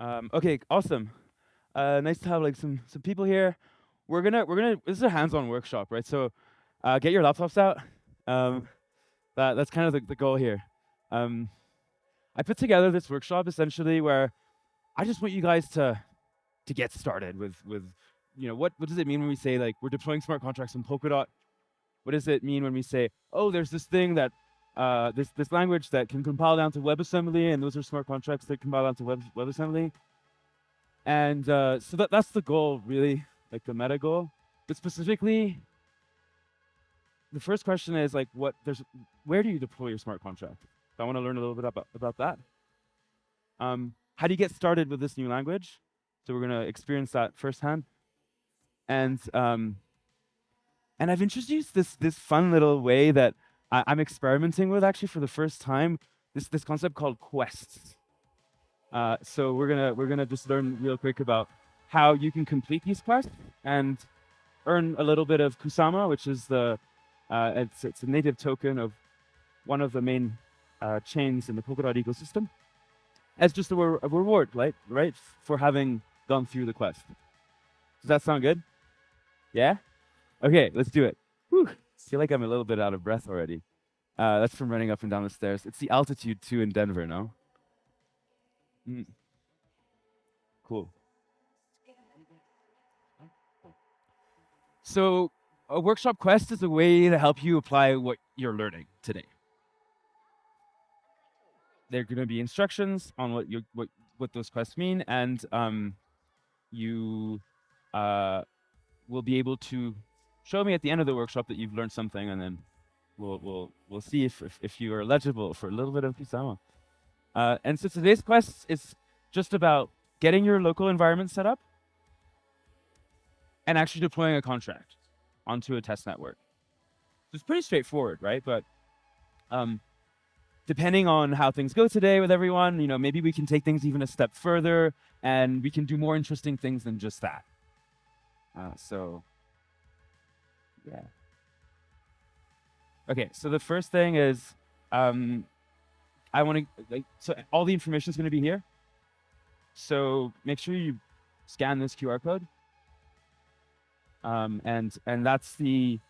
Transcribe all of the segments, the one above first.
Okay, awesome. Nice to have like some people here. This is a hands-on workshop, right? So, get your laptops out. Um, that's kind of the goal here. Um, I put together this workshop essentially where I just want you guys to get started with what does it mean when we say like we're deploying smart contracts in Polkadot? What does it mean when we say, oh, there's this thing that this language that can compile down to WebAssembly, and those are smart contracts that compile down to WebAssembly. And so that's the goal, really, like the meta goal. But specifically, the first question is like, where do you deploy your smart contract? So I want to learn a little bit about that. How do you get started with this new language? So we're gonna experience that firsthand. And I've introduced this fun little way that I'm experimenting with actually for the first time. This concept called quests. So we're gonna just learn real quick about how you can complete these quests and earn a little bit of Kusama, which is it's a native token of one of the main chains in the Polkadot ecosystem, as just a reward, right, for having gone through the quest. Does that sound good? Yeah. Okay, let's do it. Whew. I feel like I'm a little bit out of breath already. That's from running up and down the stairs. It's the altitude too in Denver, no? Cool. So a workshop quest is a way to help you apply what you're learning today. There are going to be instructions on what those quests mean, and you will be able to show me at the end of the workshop that you've learned something, and then we'll see if you are eligible for a little bit of Kusama. And so today's quest is just about getting your local environment set up and actually deploying a contract onto a test network. So it's pretty straightforward, right? But depending on how things go today with everyone, maybe we can take things even a step further and we can do more interesting things than just that. So, yeah. Okay, so the first thing is, I want to, so all the information is going to be here. So make sure you scan this QR code. And that's the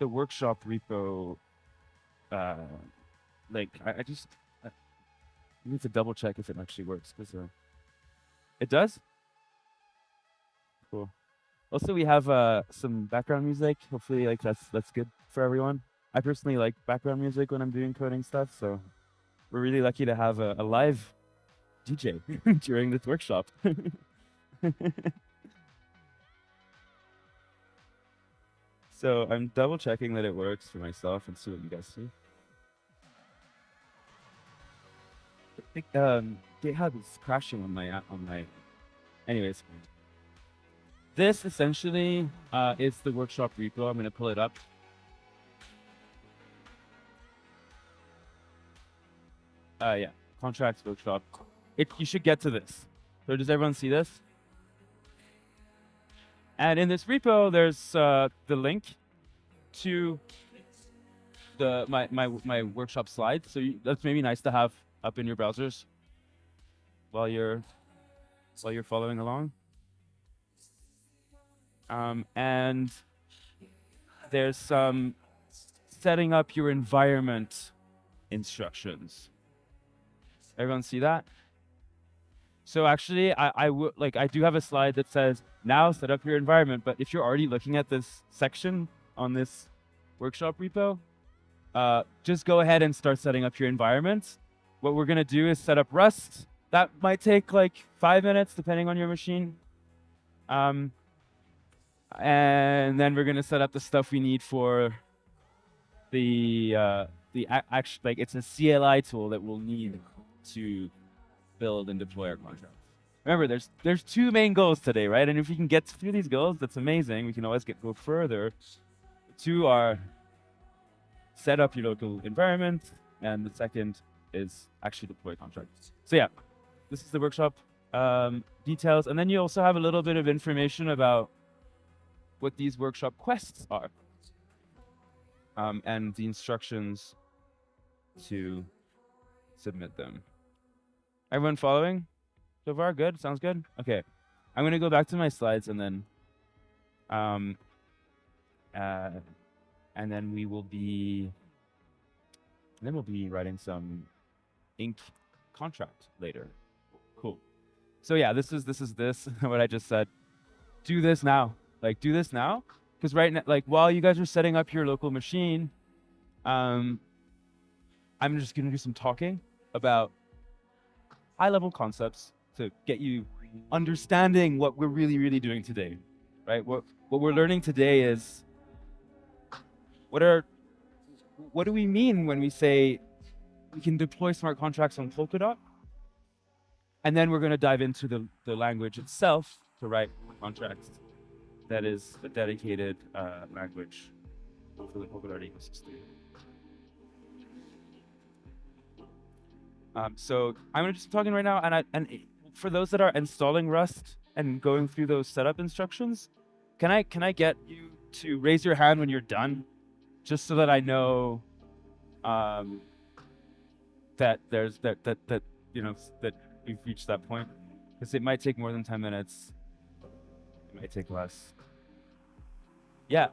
workshop repo link. I need to double check if it actually works, because it does. Cool. Also, we have some background music. Hopefully, like that's good for everyone. I personally like background music when I'm doing coding stuff, so we're really lucky to have a live DJ during this workshop. So I'm double checking that it works for myself and see what you guys see. I think GitHub is crashing on my. Anyways, this essentially is the workshop repo. I'm going to pull it up. Yeah, contracts workshop. You should get to this. So does everyone see this? And in this repo, there's the link to my workshop slides. So that's maybe nice to have up in your browsers while you're following along. And there's some setting up your environment instructions. Everyone see that? So actually, I do have a slide that says, now set up your environment. But if you're already looking at this section on this workshop repo, just go ahead and start setting up your environment. What we're going to do is set up Rust. That might take like 5 minutes, depending on your machine. And then we're going to set up the stuff we need for the actual, like, it's a CLI tool that we'll need to build and deploy our contracts. Remember, there's two main goals today, right? And if we can get through these goals, that's amazing. We can always go further. Two are set up your local environment, and the second is actually deploy contracts. So yeah, this is the workshop details, and then you also have a little bit of information about what these workshop quests are, and the instructions to submit them. Everyone following? So far, good. Sounds good. Okay, I'm gonna go back to my slides and then, um, and then we'll be writing some ink contract later. Cool. So yeah, this is what I just said. Do this now. Like, do this now, because right now, like, while you guys are setting up your local machine, I'm just gonna do some talking about high-level concepts to get you understanding what we're really doing today, right? What we're learning today is what do we mean when we say we can deploy smart contracts on Polkadot? And then we're going to dive into the language itself to write contracts that is a dedicated language for the Polkadot ecosystem. So I'm going to just be talking right now, and for those that are installing Rust and going through those setup instructions, can I get you to raise your hand when you're done, just so that I know that there's that you know that we've reached that point, because it might take more than 10 minutes. It might take less. Yeah.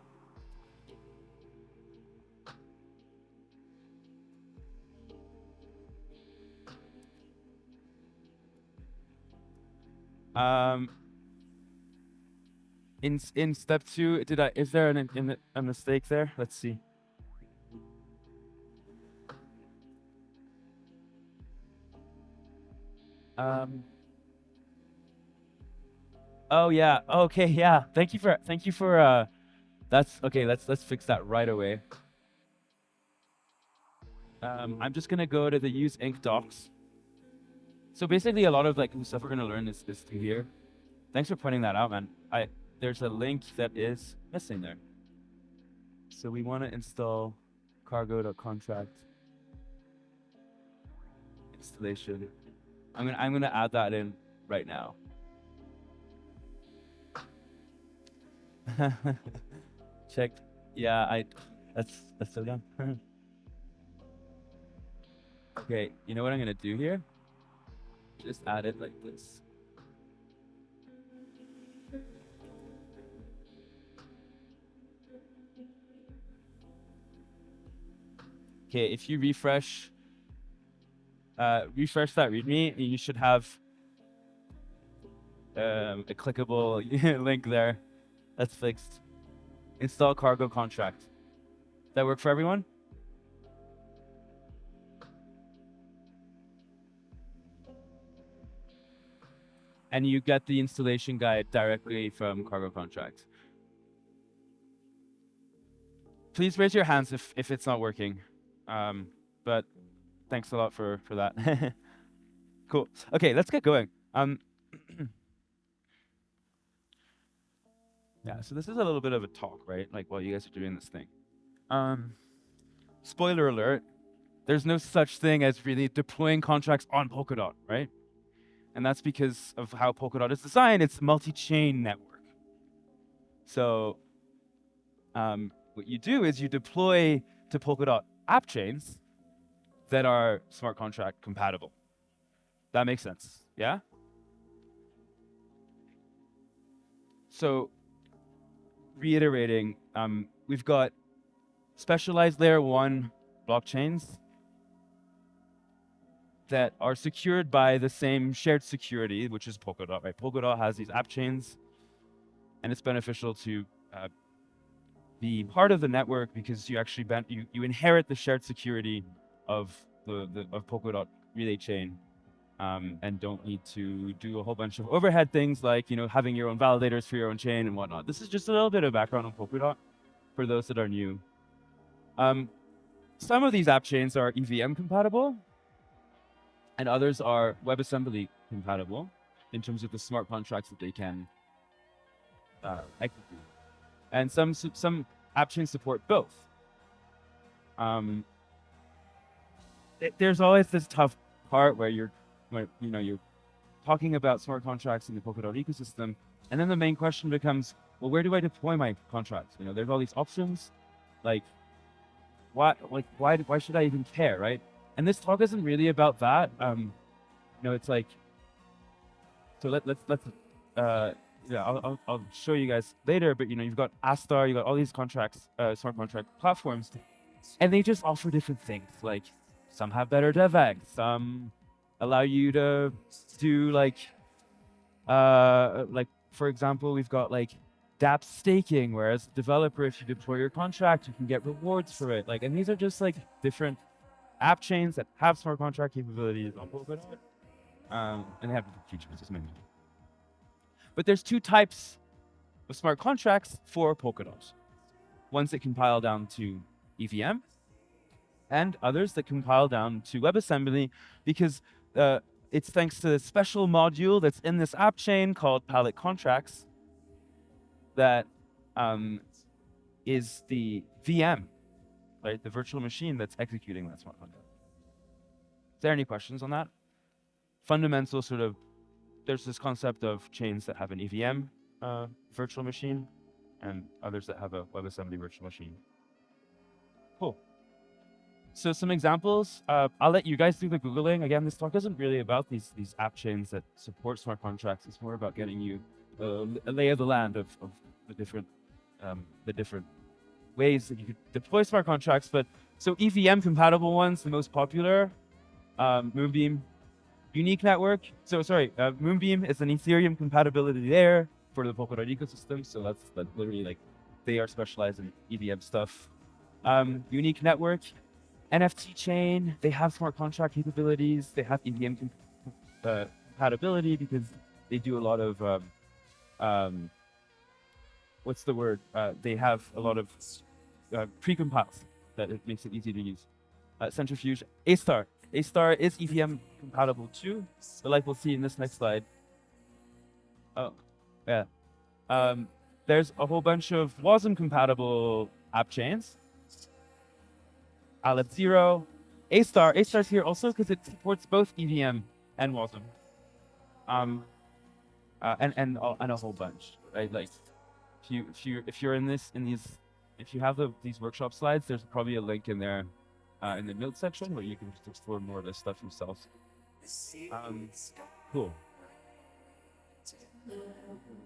In step 2, is there a mistake there? Let's see. Oh yeah. Okay. Yeah. Thank you for. That's okay. Let's fix that right away. I'm just gonna go to the use ink docs. So basically, a lot of like the stuff we're gonna learn is through here. Thanks for pointing that out, man. There's a link that is missing there. So we want to install cargo.contract installation. I'm gonna add that in right now. Check. Yeah, that's so done. Okay, you know what I'm gonna do here? Just add it like this. Okay, if you refresh that README, you should have a clickable link there. That's fixed. Install cargo contract. That work for everyone? And you get the installation guide directly from cargo contract. Please raise your hands if it's not working. But thanks a lot for that. Cool. Okay, let's get going. Yeah, so this is a little bit of a talk, right? Like while you guys are doing this thing. Spoiler alert, there's no such thing as really deploying contracts on Polkadot, right? And that's because of how Polkadot is designed. It's a multi-chain network. So what you do is you deploy to Polkadot app chains that are smart contract compatible. That makes sense, yeah? So reiterating, we've got specialized layer 1 blockchains that are secured by the same shared security, which is Polkadot, right? Polkadot has these app chains, and it's beneficial to be part of the network because you actually you inherit the shared security of of Polkadot relay chain, and don't need to do a whole bunch of overhead things like having your own validators for your own chain and whatnot. This is just a little bit of background on Polkadot for those that are new. Some of these app chains are EVM compatible, and others are WebAssembly compatible in terms of the smart contracts that they can execute. And some app chains support both. There's always this tough part where you're talking about smart contracts in the Polkadot ecosystem, and then the main question becomes, well, where do I deploy my contracts? There's all these options. Like, why should I even care, right? And this talk isn't really about that. It's like So let's yeah, I'll show you guys later. But you've got Astar, you got all these contracts, smart contract platforms, and they just offer different things. Like some have better DevEx, some allow you to do like for example, we've got like dApp staking, where as a developer, if you deploy your contract, you can get rewards for it. And these are just like different app chains that have smart contract capabilities on Polkadot, and they have different features, as mentioned. But there's two types of smart contracts for Polkadot. Ones that compile down to EVM, and others that compile down to WebAssembly, because it's thanks to a special module that's in this app chain called pallet contracts that is the VM, right? The virtual machine that's executing that smart contract. Is there any questions on that? Fundamental sort of, there's this concept of chains that have an EVM virtual machine and others that have a WebAssembly virtual machine. Cool. So some examples, I'll let you guys do the Googling. Again, this talk isn't really about these app chains that support smart contracts. It's more about getting you a lay of the land of the different ways that you could deploy smart contracts. But so EVM compatible ones, the most popular, Moonbeam, unique network. So sorry, Moonbeam is an Ethereum compatibility layer for the Polkadot ecosystem. So that's literally like they are specialized in EVM stuff. Unique network, NFT chain. They have smart contract capabilities. They have EVM compatibility because they do a lot of what's the word? They have a lot of pre-compiles that it makes it easy to use. Centrifuge, Astar. Astar is EVM compatible too, but like we'll see in this next slide. Oh, yeah. There's a whole bunch of WASM compatible app chains. AlephZero, Astar. Astar's here also because it supports both EVM and WASM. And a whole bunch, right? Like if you're in these if you have these workshop slides, there's probably a link in there in the notes section where you can just explore more of this stuff yourselves. Cool.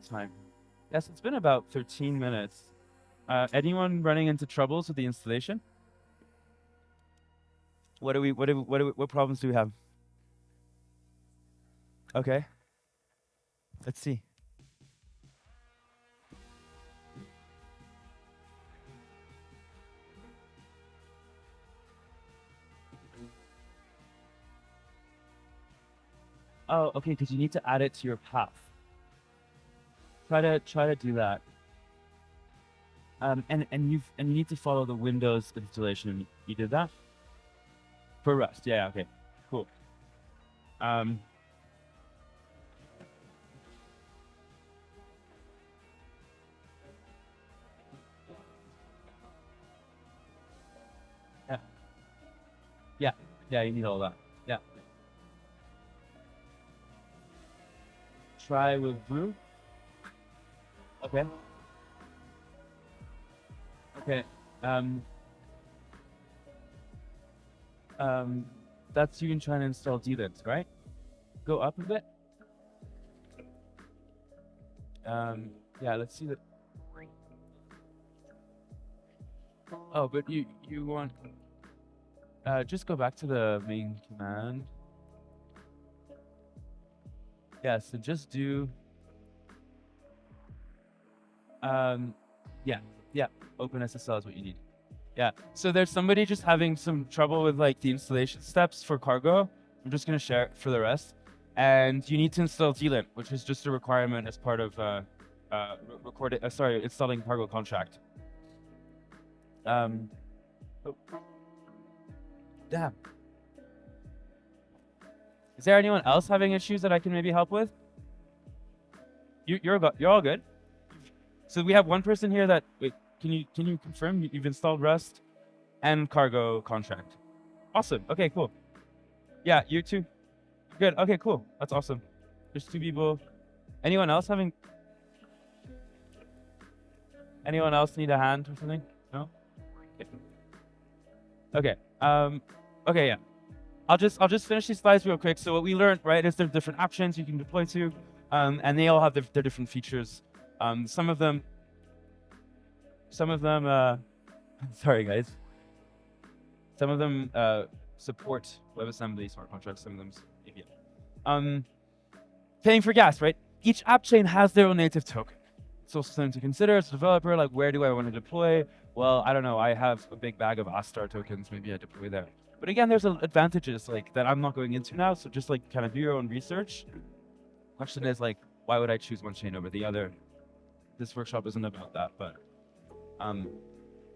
Time. Yes, it's been about 13 minutes. Anyone running into troubles with the installation? What problems do we have? Okay. Let's see. Oh, okay, because you need to add it to your path. Try to do that. And you need to follow the Windows installation. You did that? For Rust, yeah, okay, cool. Yeah, you need all that. Yeah. Try with Brew. Okay. Okay. That's you can try and install dLint, right? Go up a bit. Yeah, let's see that. Oh, but you want just go back to the main command. Yeah, so just do yeah, OpenSSL is what you need. Yeah, so there's somebody just having some trouble with like the installation steps for Cargo. I'm just gonna share it for the rest. And you need to install dLint, which is just a requirement as part of installing Cargo contract. Oh. Damn. Is there anyone else having issues that I can maybe help with? You're all good. So we have one person here that wait. Can you confirm you've installed Rust and Cargo contract? Awesome. Okay, cool. Yeah, you too. Good. Okay, cool. That's awesome. There's 2 people. Anyone else having? Anyone else need a hand or something? No. Okay. Okay. Yeah. I'll just finish these slides real quick. So what we learned, right, is there's different options you can deploy to. and they all have their different features. Some of them, sorry guys. Some of them support WebAssembly smart contracts. Some of them EVM. Paying for gas, right? Each app chain has their own native token. It's also something to consider as a developer, like where do I want to deploy? Well, I don't know, I have a big bag of Astar tokens, maybe I deploy there. But again, there's advantages like that I'm not going into now, so just like kind of do your own research. Question is like, why would I choose one chain over the other? This workshop isn't about that, but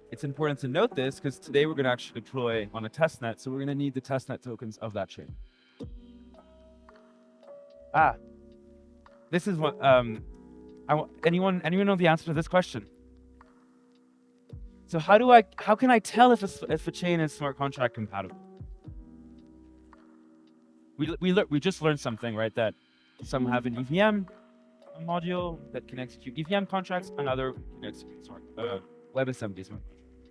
it's important to note this because today we're going to actually deploy on a testnet, so we're going to need the testnet tokens of that chain. This is what anyone know the answer to this question? So how can I tell if a chain is smart contract compatible? We just learned something, right? That some have an EVM module that can execute EVM contracts, and other can execute WebAssembly smart.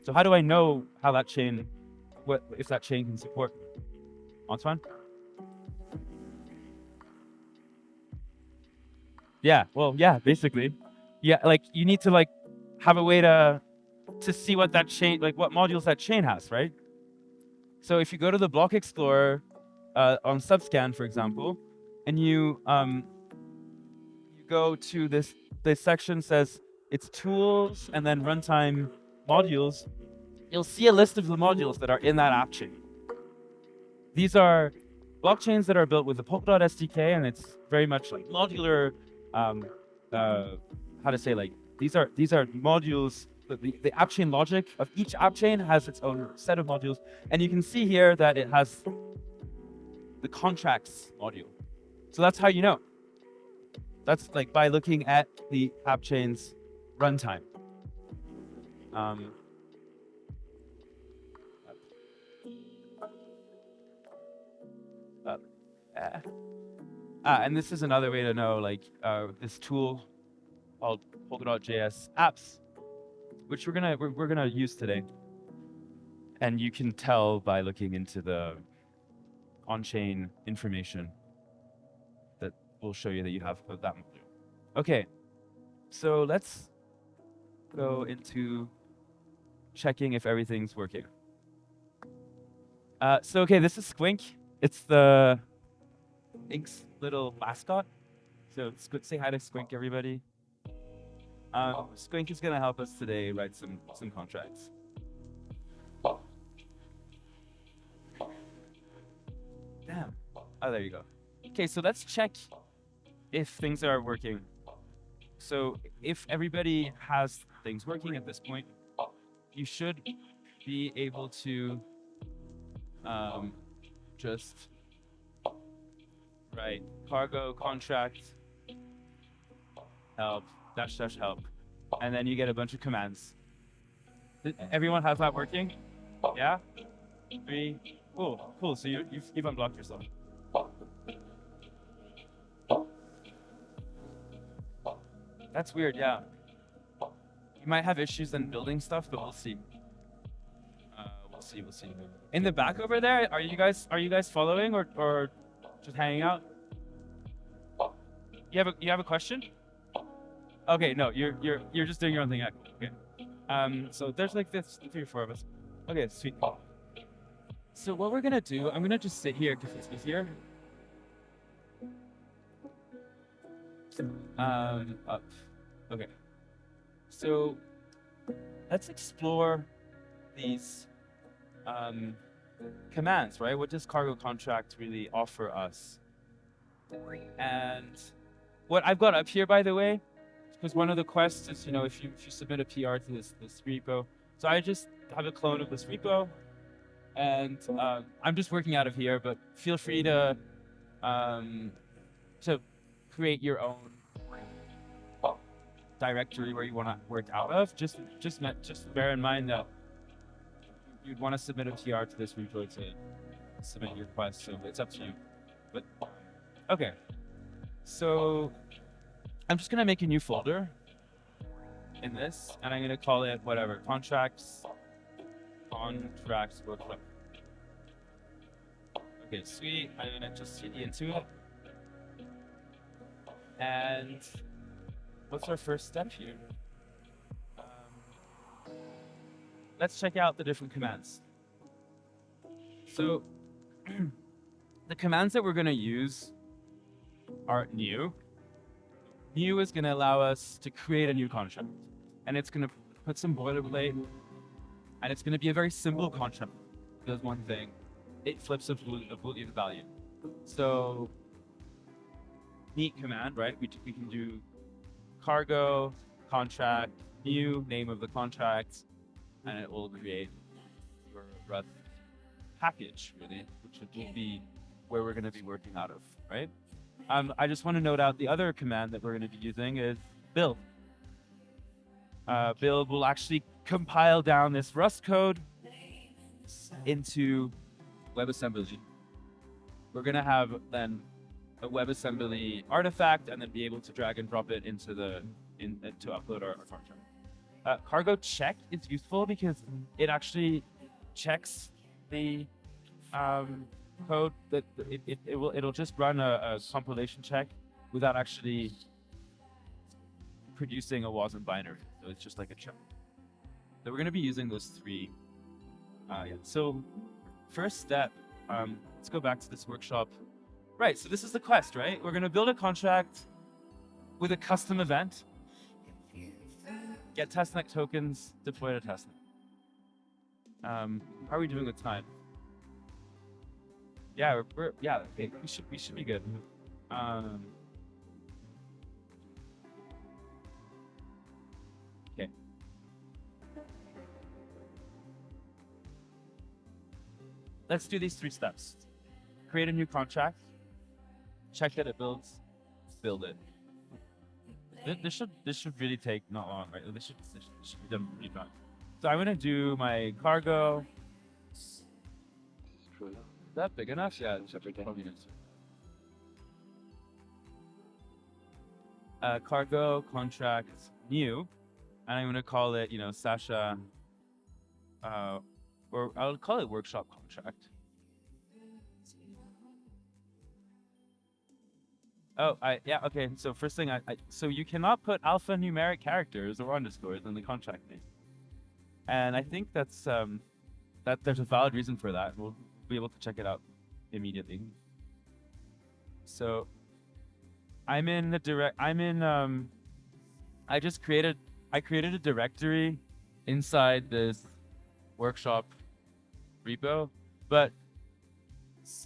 So how do I know how that chain, if that chain can support Antoine? Yeah, well, yeah, basically. Yeah, like you need to like have a way to see what that chain, like what modules that chain has, right? So if you go to the block explorer on Subscan, for example, and you go to this section says it's tools and then runtime modules, you'll see a list of the modules that are in that app chain. These are blockchains that are built with the Polkadot SDK, and it's very much like modular. How to say, like these are modules. The app chain logic of each app chain has its own set of modules, and you can see here that it has the contracts module. So that's how you know. That's like by looking at the app chain's runtime. And this is another way to know, like this tool called Polkadot.js apps, which we're gonna use today. And you can tell by looking into the on-chain information that will show you that you have that module. Okay, so let's go into checking if everything's working. So okay, this is Squink. It's the Ink's little mascot. So say hi to Squink, everybody. Squink is gonna help us today write some contracts. Damn. Oh, there you go. Okay, so let's check if things are working. So if everybody has things working at this point, you should be able to just write cargo contract help -- help, and then you get a bunch of commands. Everyone has that working? Yeah? 3. Cool. So you've unblocked yourself. That's weird, yeah. You might have issues in building stuff, but we'll see. We'll see. In the back over there, are you guys following or just hanging out? You have a question? Okay, no, you're just doing your own thing. Okay. So there's like this 3 or 4 of us. Okay, sweet. So what we're gonna do, I'm gonna just sit here because it's easier. Up. Okay. So let's explore these commands, right? What does cargo contract really offer us? And what I've got up here, by the way, because one of the quests is, if you submit a PR to this repo. So I just have a clone of this repo, and I'm just working out of here, but feel free to create your own directory where you want to work out of. Just bear in mind that you'd want to submit a PR to this repo to submit your request, so it's up to you. But okay, so I'm just gonna make a new folder in this, and I'm gonna call it whatever, contracts workflow. Okay, sweet. I'm gonna just cd into it. And what's our first step here? Let's check out the different commands. So the commands that we're going to use are new. New is going to allow us to create a new contract. And it's going to put some boilerplate. And it's going to be a very simple contract. It does one thing. It flips a Boolean value. So neat command, right? We can do cargo, contract, new, name of the contract, and it will create your Rust package, really, which will be where we're going to be working out of, right? I just want to note out the other command that we're going to be using is build. Build will actually compile down this Rust code into WebAssembly. We're going to have then a WebAssembly artifact and then be able to drag and drop it into to upload our contract. Cargo check is useful because it actually checks the code that it'll just run a compilation check without actually producing a wasm binary. So it's just like a check. So we're going to be using those three. So first step, let's go back to this workshop. Right, so this is the quest, right? We're going to build a contract with a custom event, get testnet tokens, deploy to testnet. How are we doing with time? Yeah, okay, we should be good. Okay. Let's do these 3 steps. Create a new contract, check that it builds, build it. This should really take not long, right? This should be done pretty fast. So I'm gonna do my cargo. Is that big enough? Yeah, it's probably cargo contract new, and I'm gonna call it, Sasha, or I'll call it workshop contract. Oh, yeah, okay. So first thing, so you cannot put alphanumeric characters or underscores in the contract name, and I think that's that there's a valid reason for that. We'll be able to check it out immediately. So I created a directory inside this workshop repo, but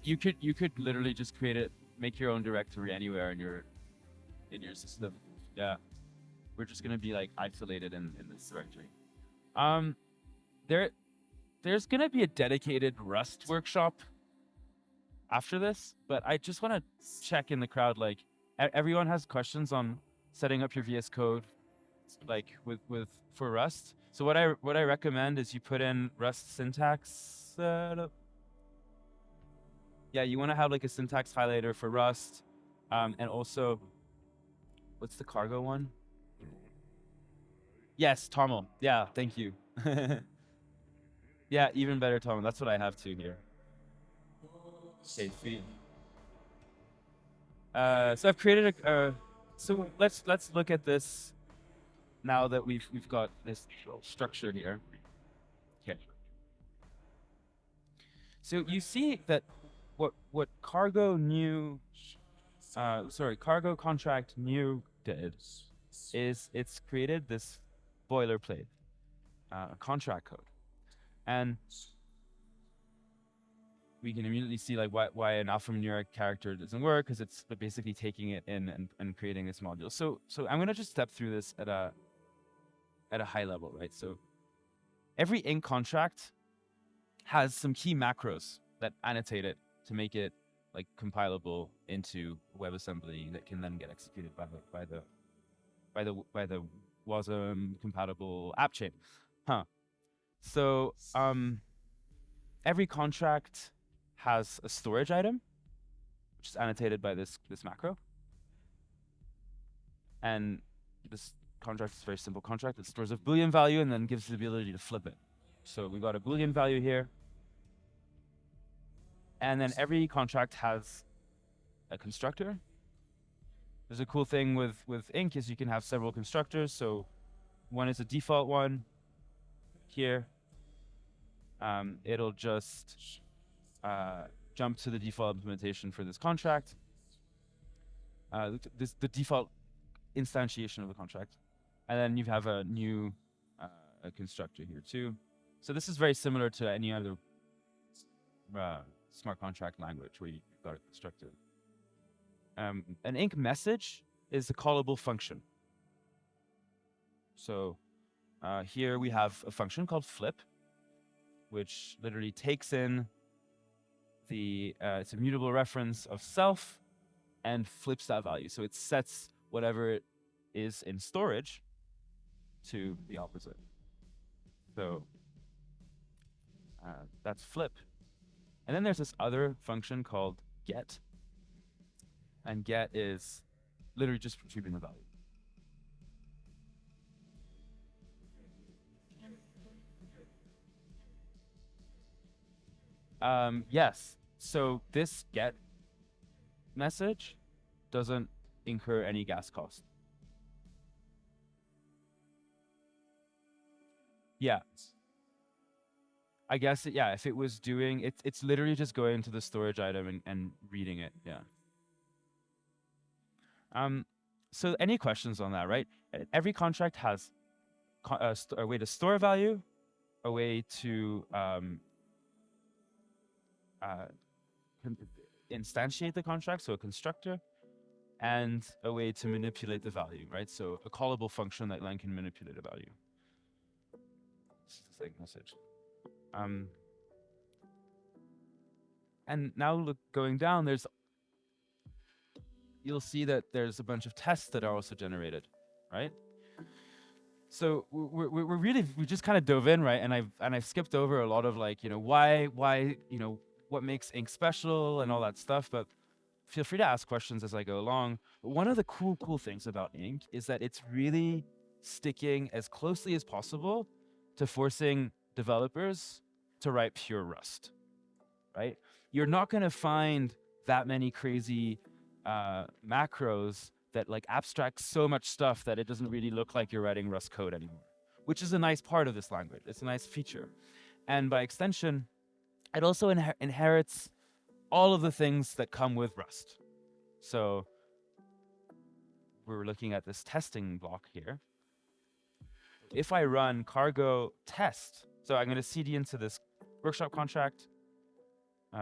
you could literally just make your own directory anywhere in your system. Yeah, we're just gonna be like isolated in this directory. There's gonna be a dedicated Rust workshop after this, but I just want to check in the crowd, like everyone has questions on setting up your VS Code, like for Rust. So what I recommend is you put in Rust syntax setup. Yeah, you want to have like a syntax highlighter for Rust, and also, what's the cargo one? Yes, Tommel. Yeah, thank you. Yeah, even better, Tommel. That's what I have too here. Okay, sweet. So I've created so let's look at this now that we've got this structure here. Okay. So you see that what cargo contract new did is it's created this boilerplate contract code, and we can immediately see like why an alphanumeric character doesn't work, because it's basically taking it in and creating this module. So I'm gonna just step through this at a high level, right? So every ink contract has some key macros that annotate it to make it like compilable into WebAssembly that can then get executed by the WASM compatible app chain. So every contract has a storage item, which is annotated by this macro. And this contract is a very simple contract. It stores a Boolean value and then gives the ability to flip it. So we've got a Boolean value here. And then every contract has a constructor There's a cool thing with Ink is you can have several constructors. So one is a default one here. It'll just jump to the default implementation for this contract. The default instantiation of the contract. And then you have a new a constructor here too. So this is very similar to any other smart contract language where you've got a constructor. An Ink message is a callable function. So here we have a function called flip, which literally takes in the it's a mutable reference of self and flips that value. So it sets whatever it is in storage to the opposite. So that's flip. And then there's this other function called get. And get is literally just retrieving the value. Yes. So this get message doesn't incur any gas cost. Yeah. I guess, yeah, if it was doing, it's literally just going to the storage item and reading it, yeah. So any questions on that, right? Every contract has a way to store value, a way to instantiate the contract, so a constructor, and a way to manipulate the value, right? So a callable function that then can manipulate a value. This is the same message. And now look, going down, you'll see that there's a bunch of tests that are also generated, right? So we just kind of dove in, right? And I've skipped over a lot of like, why, what makes Ink special and all that stuff, but feel free to ask questions as I go along. But one of the cool things about Ink is that it's really sticking as closely as possible to forcing developers to write pure Rust, right? You're not going to find that many crazy macros that like abstract so much stuff that it doesn't really look like you're writing Rust code anymore, which is a nice part of this language. It's a nice feature. And by extension, it also inherits all of the things that come with Rust. So we're looking at this testing block here. If I run cargo test, so I'm going to cd into this workshop contract.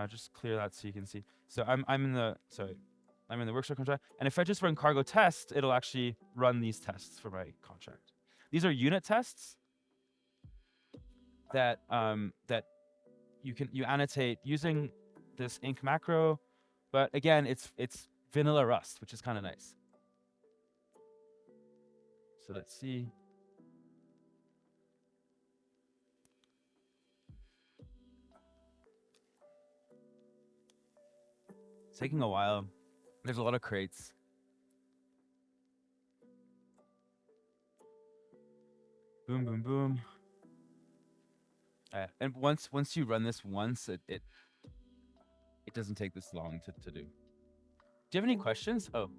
Just clear that so you can see. So I'm in the workshop contract, and if I just run cargo test, it'll actually run these tests for my contract. These are unit tests that you annotate using this Ink macro, but again, it's vanilla Rust, which is kind of nice. So let's see. It's taking a while. There's a lot of crates. Boom, boom, boom. And once you run this once, it doesn't take this long to do. Do you have any questions? Oh.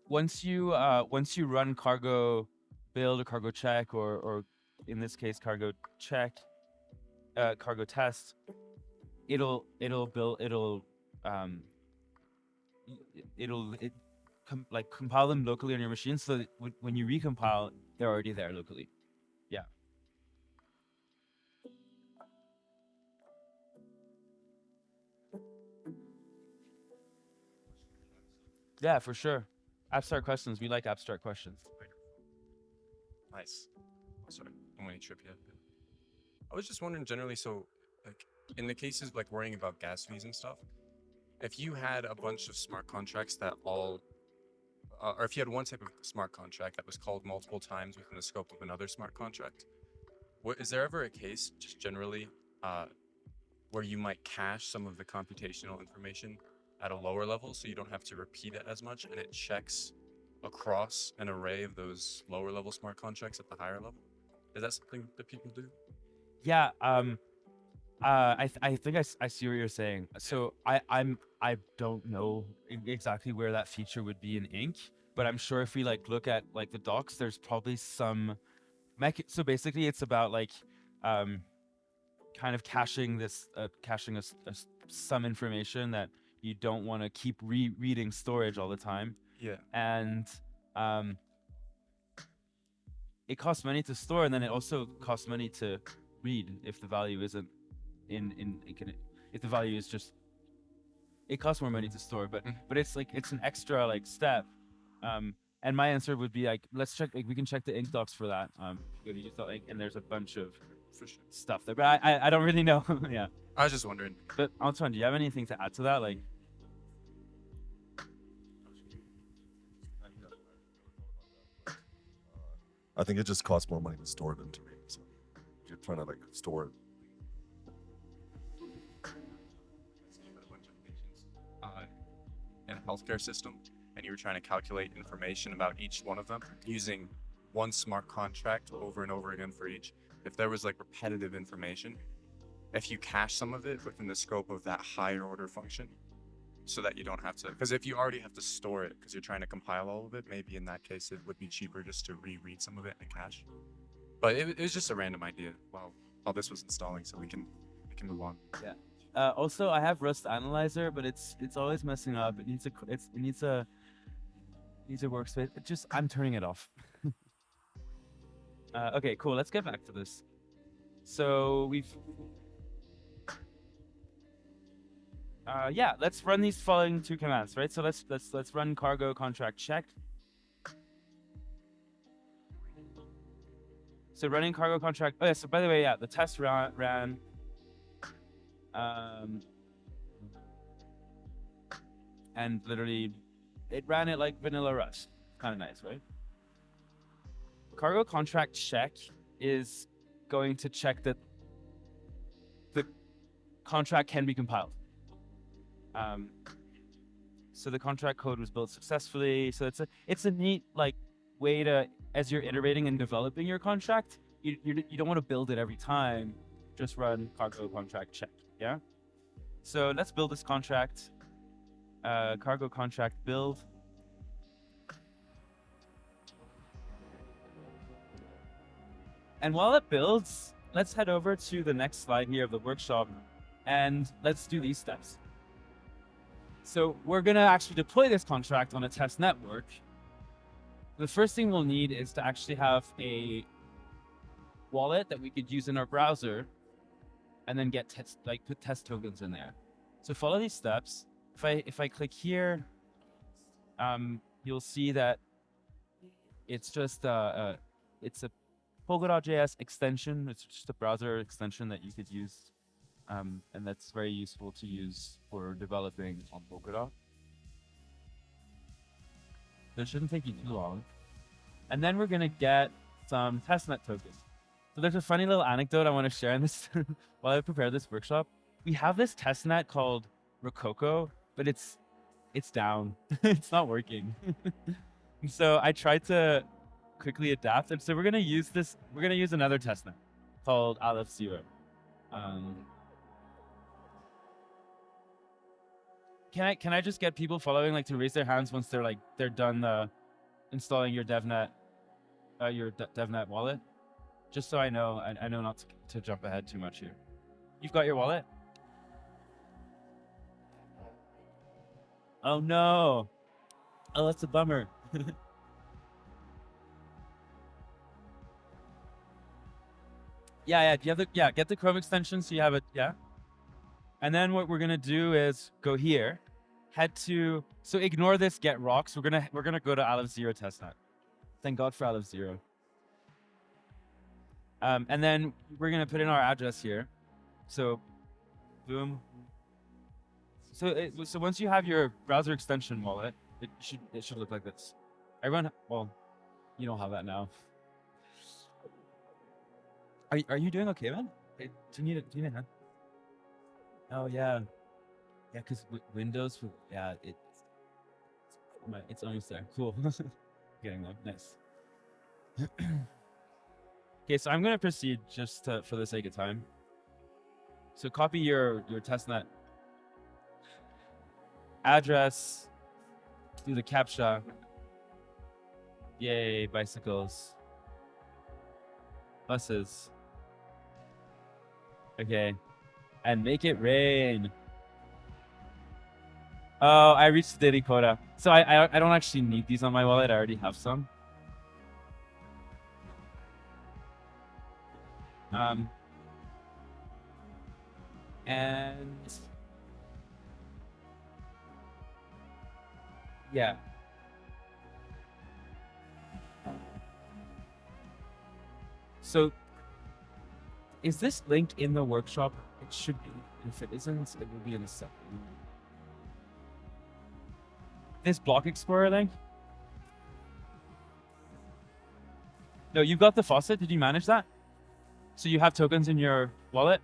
Once you run cargo build or cargo check or in this case cargo check, cargo test, it'll compile them locally on your machine, so that when you recompile, they're already there locally. Yeah. Yeah, for sure. Abstract questions. We like abstract questions. Nice. Sorry, I'm going to trip yet. I was just wondering generally, so like in the cases like worrying about gas fees and stuff, if you had a bunch of smart contracts that all, or if you had one type of smart contract that was called multiple times within the scope of another smart contract, is there ever a case just generally where you might cache some of the computational information at a lower level so you don't have to repeat it as much and it checks across an array of those lower level smart contracts at the higher level? Is that something that people do? Yeah. I think I see what you're saying. So I don't know exactly where that feature would be in Ink, but I'm sure if we like look at like the docs, there's probably some so basically it's about like um kind of caching this caching some information that you don't want to keep reading storage all the time, Yeah. and um it costs money to store, and then it also costs money to read if the value isn't if the value is just, it costs more money to store, but it's like it's an extra like step. And my answer would be like, let's check, like we can check the ink docs for that. Go to use.ink and there's a bunch of For sure. stuff there, but I don't really know. Yeah, I was just wondering. but Antoine, do you have anything to add to that? Like, I think it just costs more money to store than to read. So if you're trying to like store it. You put a bunch of patients in a healthcare system, and you were trying to calculate information about each one of them using one smart contract over and over again for each. If there was like repetitive information, if you cache some of it within the scope of that higher order function, so that you don't have to, because if you already have to store it because you're trying to compile all of it, maybe in that case it would be cheaper just to reread some of it in a cache. But it was just a random idea while this was installing, so we can move on. yeah. Also, I have Rust Analyzer, but it's always messing up. It needs a workspace. I'm turning it off. Okay, cool. Let's get back to this. So yeah, let's run these following two commands, right? So let's run cargo contract check. So running cargo contract. Oh yeah. So by the way, yeah, the test ran. And literally, it ran it like vanilla Rust. Kind of nice, right? Cargo contract check is going to check that the contract can be compiled. So the contract code was built successfully. So it's a neat like way to, as you're iterating and developing your contract, you don't want to build it every time. Just run cargo contract check. Yeah. So let's build this contract. Cargo contract build. And while it builds, let's head over to the next slide here of the workshop, and let's do these steps. So we're gonna actually deploy this contract on a test network. The first thing we'll need is to actually have a wallet that we could use in our browser, and then get put test tokens in there. So follow these steps. If I click here, you'll see that it's just it's a Polkadot.js extension. It's just a browser extension that you could use, and that's very useful to use for developing on Polkadot. That shouldn't take you too long. And then we're gonna get some testnet tokens. So there's a funny little anecdote I want to share in this while I prepare this workshop. We have this testnet called Rococo, but it's down. It's not working. So I tried to quickly adapt, and so we're gonna use another testnet called AlephZero. Can I just get people following like to raise their hands once they're done installing your DevNet DevNet wallet, just so I know not to jump ahead too much here. You've got your wallet? Oh no! Oh, that's a bummer. Yeah. Do you have get the Chrome extension so you have it. Yeah. And then what we're gonna do is go here, so ignore this get rocks. We're gonna go to AlephZero testnet. Thank God for AlephZero. And then we're gonna put in our address here. So, boom. So once you have your browser extension wallet, it should look like this. Everyone, well, you don't have that now. Are you doing okay, man? Do you need a hand? Oh yeah, because Windows, yeah, it's almost there. Cool. Getting there. Nice. Okay, so I'm gonna proceed just for the sake of time. So copy your testnet address, do the captcha. Yay, bicycles. Buses. Okay. And make it rain. Oh, I reached the daily quota. So I don't actually need these on my wallet. I already have some. And yeah. So is this link in the workshop? It should be. If it isn't, it will be in a second. This Block Explorer link? No, you got the faucet. Did you manage that? So you have tokens in your wallet?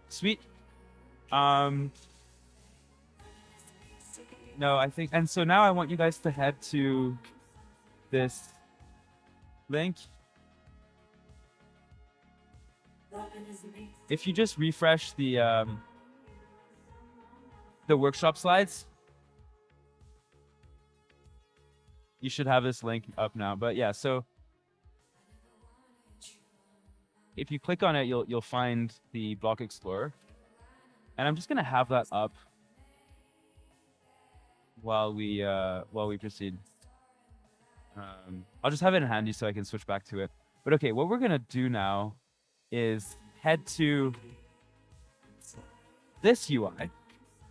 Sweet. No, I think, and so now I want you guys to head to this link. If you just refresh the workshop slides, you should have this link up now. But yeah, so if you click on it, you'll find the Block Explorer, and I'm just gonna have that up while we proceed. I'll just have it in handy so I can switch back to it. But okay, what we're gonna do now is head to this UI,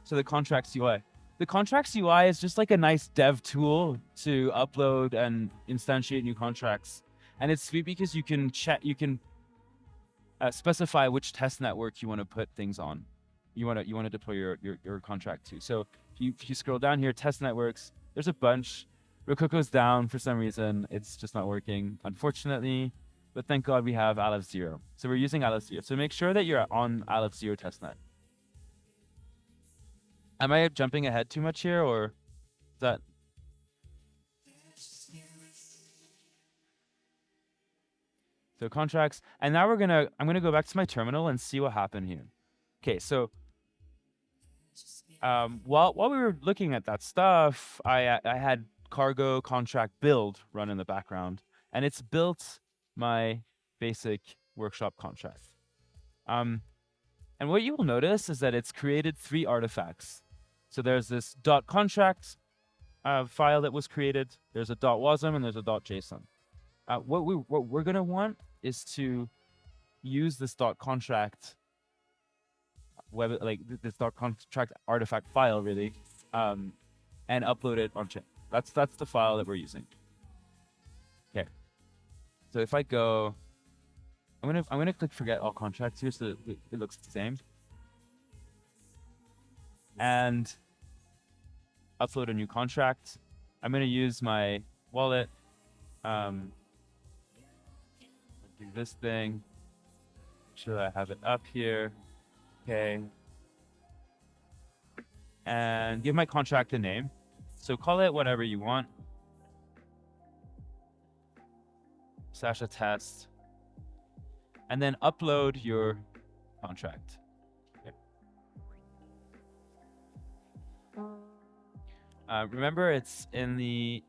so the contracts UI. The contracts UI is just like a nice dev tool to upload and instantiate new contracts, and it's sweet because you can specify which test network you want to put things on. You want to deploy your contract to. So if you scroll down here, test networks, there's a bunch. Rococo's down for some reason. It's just not working, unfortunately. But thank God we have AlephZero. So we're using AlephZero. So make sure that you're on AlephZero testnet. Am I jumping ahead too much here, or is that? So contracts, and now I'm gonna go back to my terminal and see what happened here. Okay, so while we were looking at that stuff, I had cargo contract build run in the background, and it's built my basic workshop contract. And what you will notice is that it's created 3 artifacts. So there's this .contract file that was created. There's a .wasm and there's a .json. What we're gonna want is to use this .contract this .contract artifact file really, and upload it on chain. That's the file that we're using. Okay. So if I go, I'm gonna click forget all contracts here so that it looks the same, and upload a new contract. I'm gonna use my wallet. Do this thing. Make sure I have it up here. Okay. And give my contract a name. So call it whatever you want. Sasha test. And then upload your contract. Okay. Remember, it's in the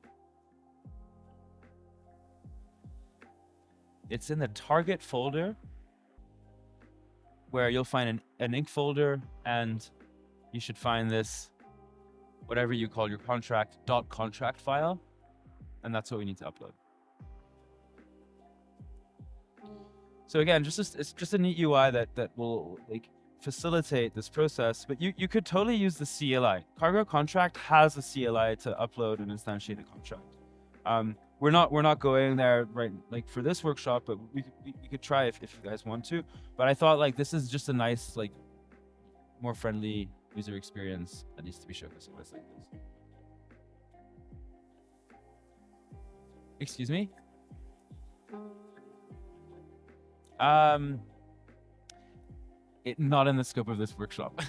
target folder, where you'll find an inc folder, and you should find this, whatever you call your contract file, and that's what we need to upload. So again, it's just a neat UI that will facilitate this process, but you could totally use the CLI. Cargo contract has a CLI to upload and instantiate a contract. We're not going there right for this workshop, but we could try if you guys want to. But I thought this is just a nice more friendly user experience that needs to be showcased like this. Excuse me? Not in the scope of this workshop.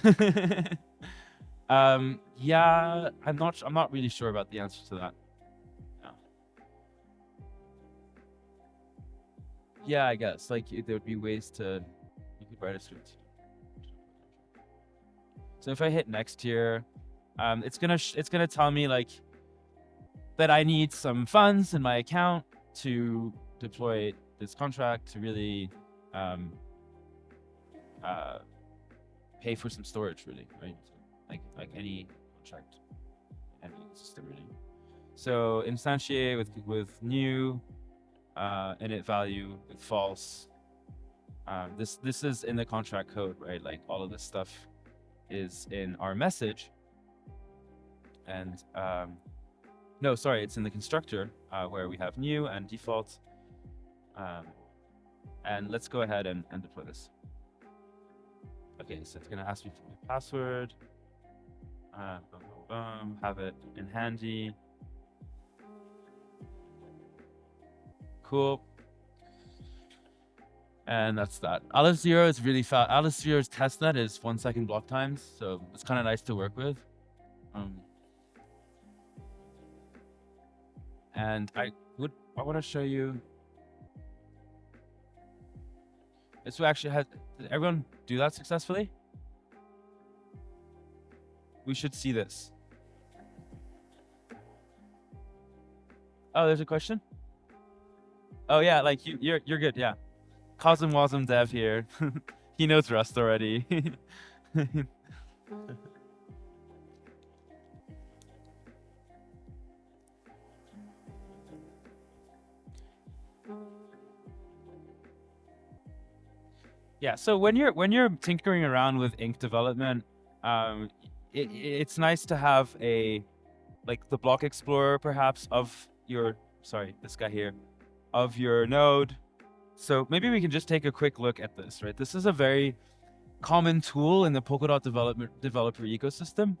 Yeah, I'm not really sure about the answer to that. No. Yeah, I guess there would be ways you could write a script. So if I hit next here, it's gonna tell me like that I need some funds in my account to deploy this contract to really pay for some storage, really, right? So like any contract, any system, really. So instantiate with new, init value with false. This is in the contract code, right? Like all of this stuff is in our message, and no, sorry, it's in the constructor where we have new and default. And let's go ahead and deploy this. Okay, so it's gonna ask me for my password. Boom, boom, boom. Have it in handy. Cool. And that's that. AlephZero is really fast. AlephZero's testnet is 1 second block times, so it's kind of nice to work with. And I want to show you. This actually has. Did everyone do that successfully? We should see this. Oh, there's a question. Oh yeah, like you're good. Yeah, Cosm Wasm Dev here. He knows Rust already. Yeah, so when you're tinkering around with ink development, it's nice to have a like the block explorer perhaps of your this guy here of your node. So maybe we can just take a quick look at this, right? This is a very common tool in the Polkadot developer ecosystem.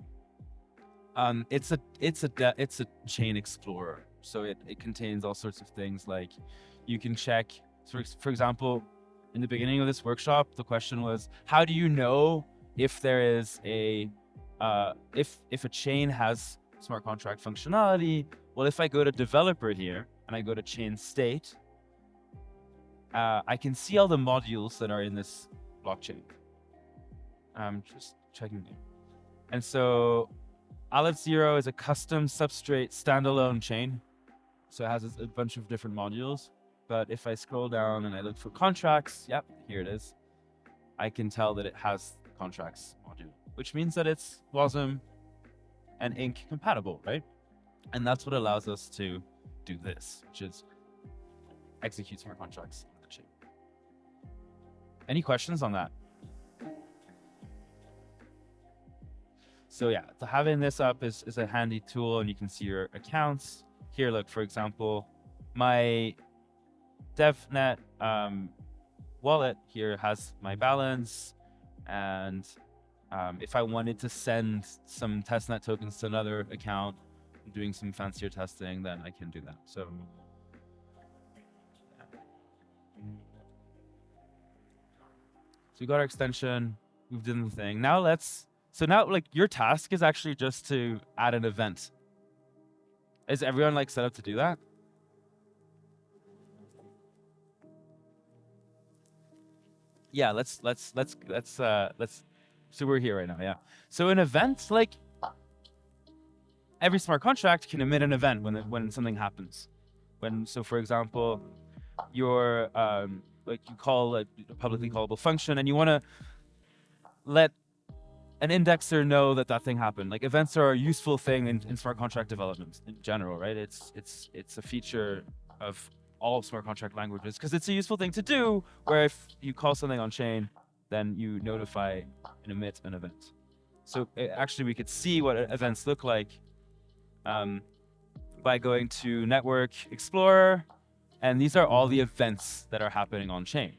It's a chain explorer, so it contains all sorts of things like you can check. For example, in the beginning of this workshop, the question was, how do you know if there is a if a chain has smart contract functionality? Well, if I go to developer here and I go to chain state, I can see all the modules that are in this blockchain. I'm just checking it. And so AlephZero is a custom substrate standalone chain. So it has a bunch of different modules. But if I scroll down and I look for contracts, yep, here it is. I can tell that it has the contracts module, which means that it's WASM and ink compatible, right? And that's what allows us to do this, which is execute smart contracts on the chain. Any questions on that? So yeah, so having this up is a handy tool, and you can see your accounts. Here, look, for example, my DevNet wallet here has my balance, and if I wanted to send some testnet tokens to another account, doing some fancier testing, then I can do that. So we got our extension, we've done the thing. Now now like your task is actually just to add an event. Is everyone like set up to do that? Yeah, let's so we're here right now, yeah. So an event, like every smart contract can emit an event when something happens. So for example, you're like you call a publicly callable function and you want to let an indexer know that thing happened. Like events are a useful thing in smart contract development in general, right? It's a feature of all smart contract languages because it's a useful thing to do, where if you call something on chain, then you notify and emit an event. So actually we could see what events look like by going to Network Explorer, and these are all the events that are happening on chain.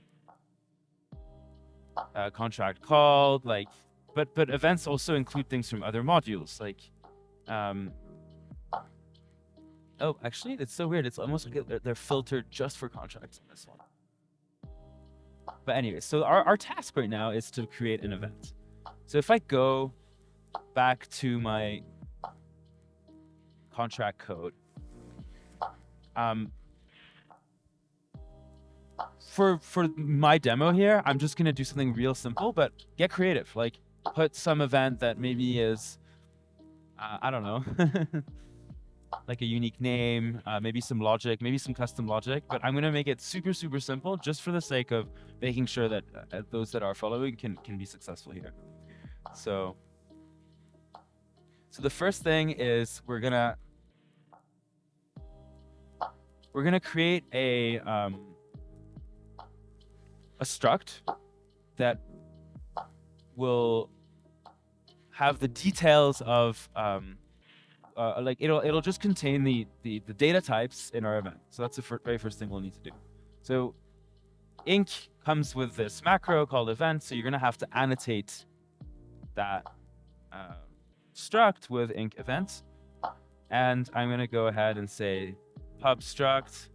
Contract called, like, but events also include things from other modules, like oh, actually, it's so weird. It's almost like they're filtered just for contracts in this one. But anyway, so our task right now is to create an event. So if I go back to my contract code, for my demo here, I'm just gonna do something real simple, but get creative. Like put some event that maybe is, I don't know, like a unique name, maybe some logic, maybe some custom logic, but I'm gonna make it super, super simple just for the sake of making sure that those that are following can be successful here. So the first thing is we're gonna create a struct that will have the details of like it'll just contain the data types in our event. So that's the very first thing we'll need to do. So inc comes with this macro called event, so you're gonna have to annotate that struct with inc event. And I'm gonna go ahead and say pub struct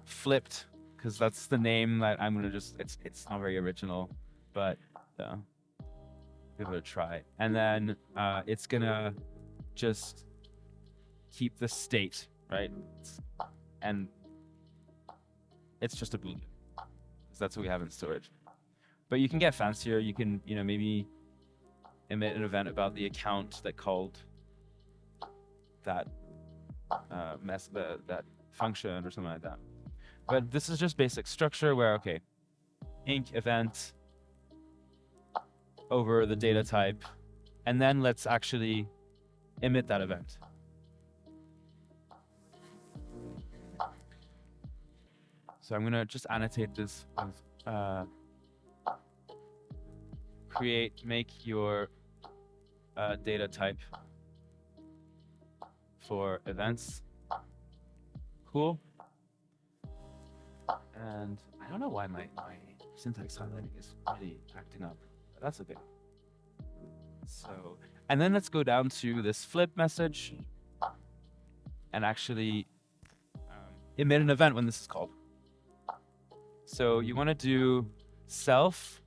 flipped, because that's the name that I'm gonna just, it's not very original, but give it a try. And then it's gonna just keep the state, right? And it's just a boolean, because that's what we have in storage. But you can get fancier. You can, maybe emit an event about the account that called that that function or something like that. But this is just basic structure where, okay, inc event over the data type, and then let's actually emit that event. So I'm gonna just annotate this with make your data type for events. Cool. And I don't know why my syntax highlighting is really acting up. But that's okay. So, and then let's go down to this flip message and actually emit an event when this is called. So you want to do self.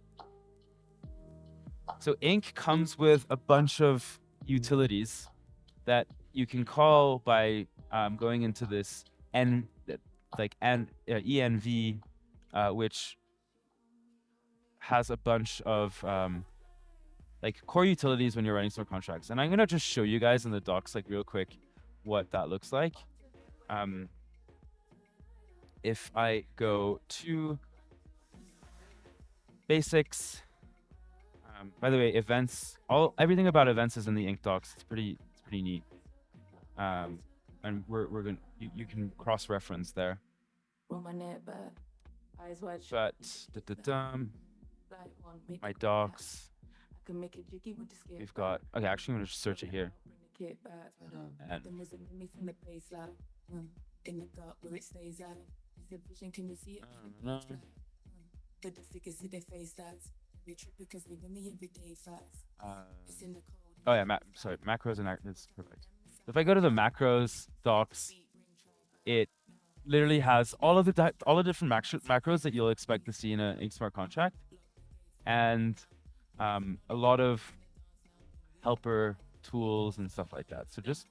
So inc comes with a bunch of utilities that you can call by going into this env, which has a bunch of like core utilities when you're writing smart contracts. And I'm gonna just show you guys in the docs like real quick what that looks like. If I go to basics, by the way, events, everything about events is in the inc docs. It's pretty neat. And we're gonna, you can cross-reference there. But my docs, we've got, okay, actually I'm gonna just search it here. And oh yeah, sorry, macros and that's perfect. If I go to the macros docs, it literally has all of the different macros that you'll expect to see in a smart contract, and a lot of helper tools and stuff like that. So just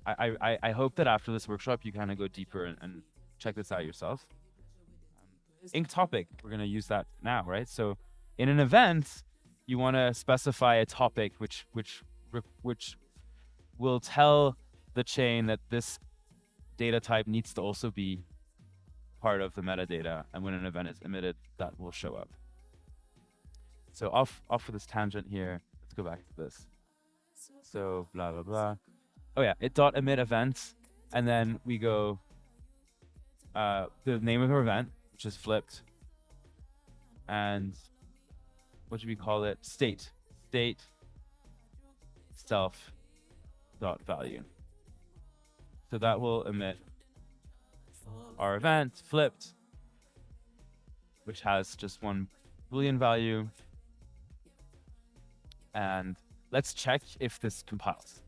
I hope that after this workshop you kind of go deeper and check this out yourself. Inc topic, we're gonna use that now, right? So in an event, you want to specify a topic which will tell the chain that this data type needs to also be part of the metadata, and when an event is emitted, that will show up. So off of this tangent here, let's go back to this. So blah blah blah. Oh yeah, it dot emit event, and then we go the name of our event, which is flipped, and what should we call it? State self dot value. So that will emit our event flipped, which has just one Boolean value. And let's check if this compiles.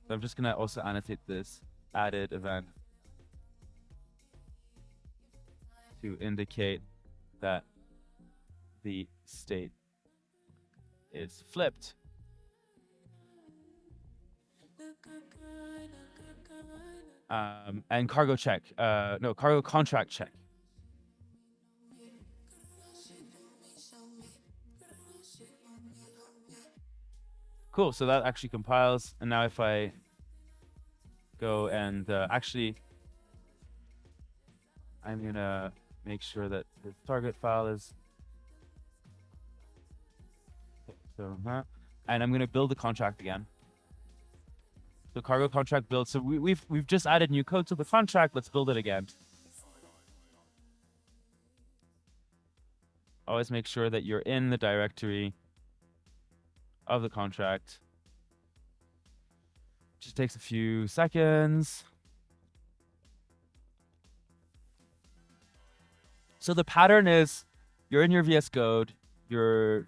So I'm just gonna also annotate this added event to indicate that the state is flipped. And cargo check, cargo contract check. Cool. So that actually compiles. And now if I go and actually, I'm going to make sure that the target file is. So, and I'm going to build the contract again. The cargo contract build. So we've just added new code to the contract. Let's build it again. Always make sure that you're in the directory of the contract. Just takes a few seconds. So the pattern is you're in your VS Code, you're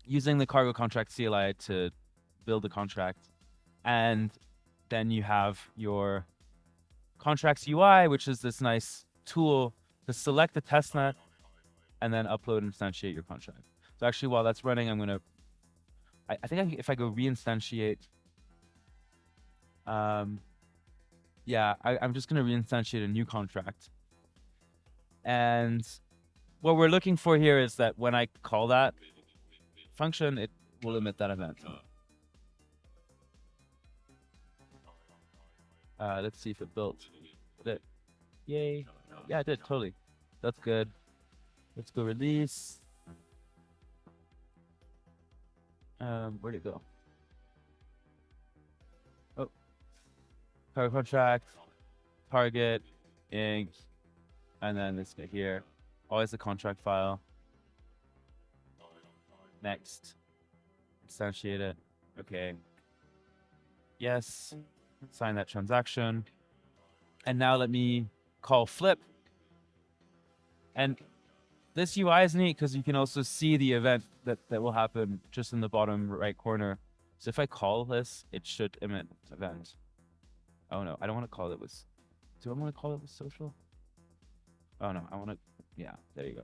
using the cargo contract CLI to build the contract, and then you have your contracts UI, which is this nice tool to select the testnet and then upload and instantiate your contract. So actually, while that's running, I'm gonna, I think if I go reinstantiate, yeah, I'm just gonna reinstantiate a new contract. And what we're looking for here is that when I call that function, it will emit that event. Let's see if it built. Did it? Yay. Yeah, it did, totally. That's good. Let's go release. Where'd it go? Oh. Cargo contract, target, inc, and then this guy here. Always the contract file. Next. Instantiate it. Okay. Yes. Sign that transaction. And now let me call flip. And this UI is neat because you can also see the event that will happen just in the bottom right corner. So if I call this, it should emit event. Oh no, I don't want to call it with, do I want to call it with social? Oh no, I want to, yeah, there you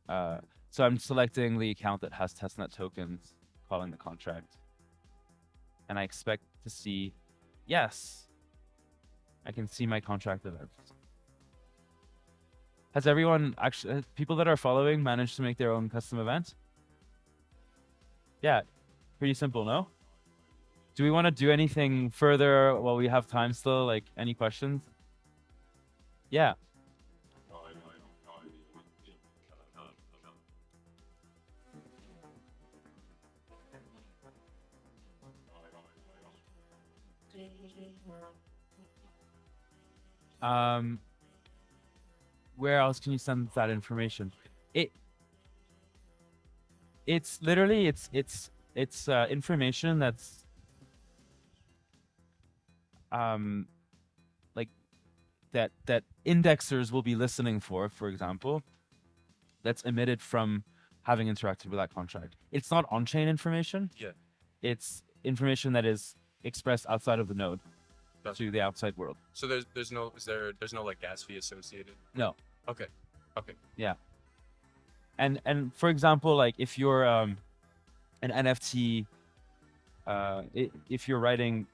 go. So I'm selecting the account that has testnet tokens, calling the contract. And I expect to see, yes, I can see my contract events. Has everyone actually, people that are following managed to make their own custom event? Yeah, pretty simple, no? Do we want to do anything further while we have time still? Like, any questions? Yeah. Where else can you send that information? It's literally it's information that's like that indexers will be listening for example, that's emitted from having interacted with that contract. It's not on-chain information. Yeah. It's information that is expressed outside of the node to the outside world. So there's no like gas fee associated? No. Okay. Okay. Yeah. And for example, like if you're an NFT, if you're writing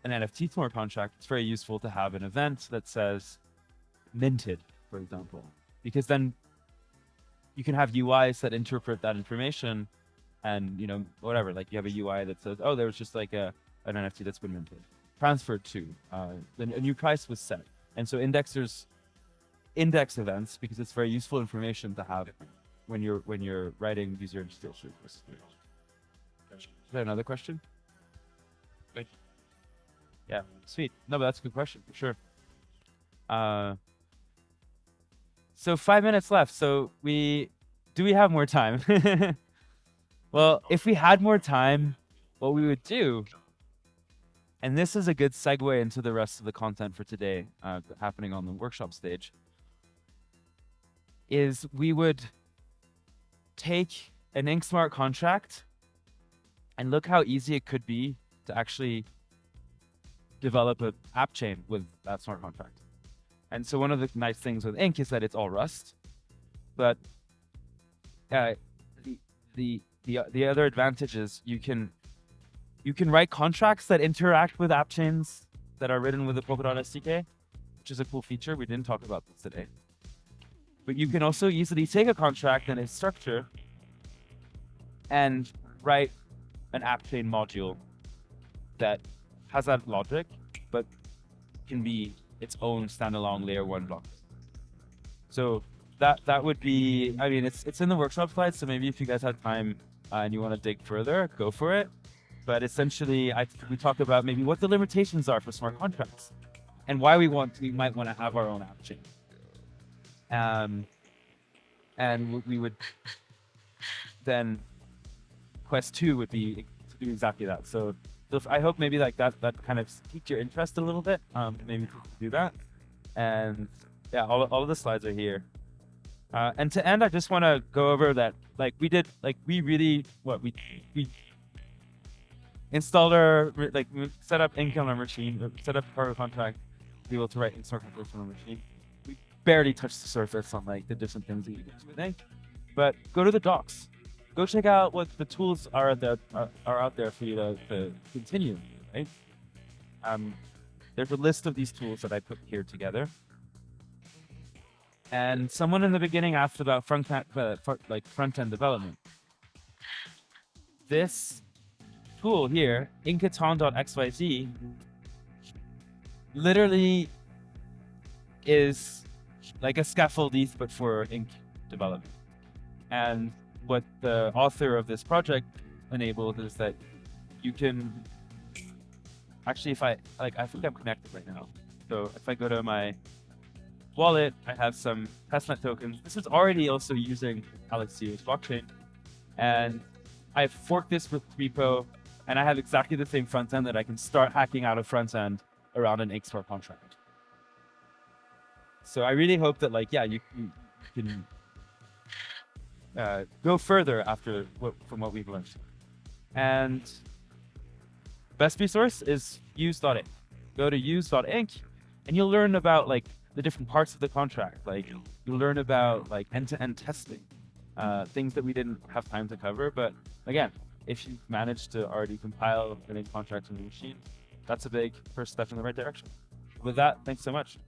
an NFT smart contract, it's very useful to have an event that says minted, for example, because then you can have UIs that interpret that information, and whatever. Like you have a UI that says, oh, there was just like an NFT that's been minted, transferred to, then a new price was set, and so indexers index events because it's very useful information to have when you're writing user interface. Is there another question? Thank you. Yeah, sweet. No, but that's a good question for sure. So 5 minutes left. So do we have more time? Well, if we had more time, what we would do, and this is a good segue into the rest of the content for today, happening on the workshop stage, is we would take an Ink smart contract and look how easy it could be to actually develop an app chain with that smart contract. And so one of the nice things with Ink is that it's all Rust, but the other advantage is you can write contracts that interact with app chains that are written with the Polkadot SDK, which is a cool feature. We didn't talk about this today. But you can also easily take a contract and a structure and write an app chain module that has that logic, but can be its own standalone layer 1 block. So that would be, I mean, it's in the workshop slides, so maybe if you guys have time and you want to dig further, go for it. But essentially, we talk about maybe what the limitations are for smart contracts and why we might want to have our own app chain. And we would then, quest 2 would be to do exactly that. So I hope maybe like that kind of piqued your interest a little bit. Maybe do that. And yeah, all of the slides are here. And to end, I just want to go over that, like we installed our, we set up ink on our machine, set up cargo contract, be able to write ink smart contracts on our machine. We barely touched the surface on like the different things that you can do with ink. But go to the docs. Go check out what the tools are that are out there for you to continue, right? There's a list of these tools that I put here together. And someone in the beginning asked about front-end development. This tool here, inkaton.xyz, literally is like a scaffold ETH, but for ink development. And what the author of this project enabled is that you can actually, I think I'm connected right now. So if I go to my wallet, I have some testnet tokens. This is already also using AlephZero's blockchain. And I've forked this with repo, and I have exactly the same front end that I can start hacking out of front end around an XMart contract. So I really hope that, you can go further from what we've learned. And best resource is use.ink. Go to use.ink, and you'll learn about the different parts of the contract. You'll learn about end-to-end testing, things that we didn't have time to cover. But again, if you've managed to already compile an ink contract on your machine, that's a big first step in the right direction. With that, thanks so much.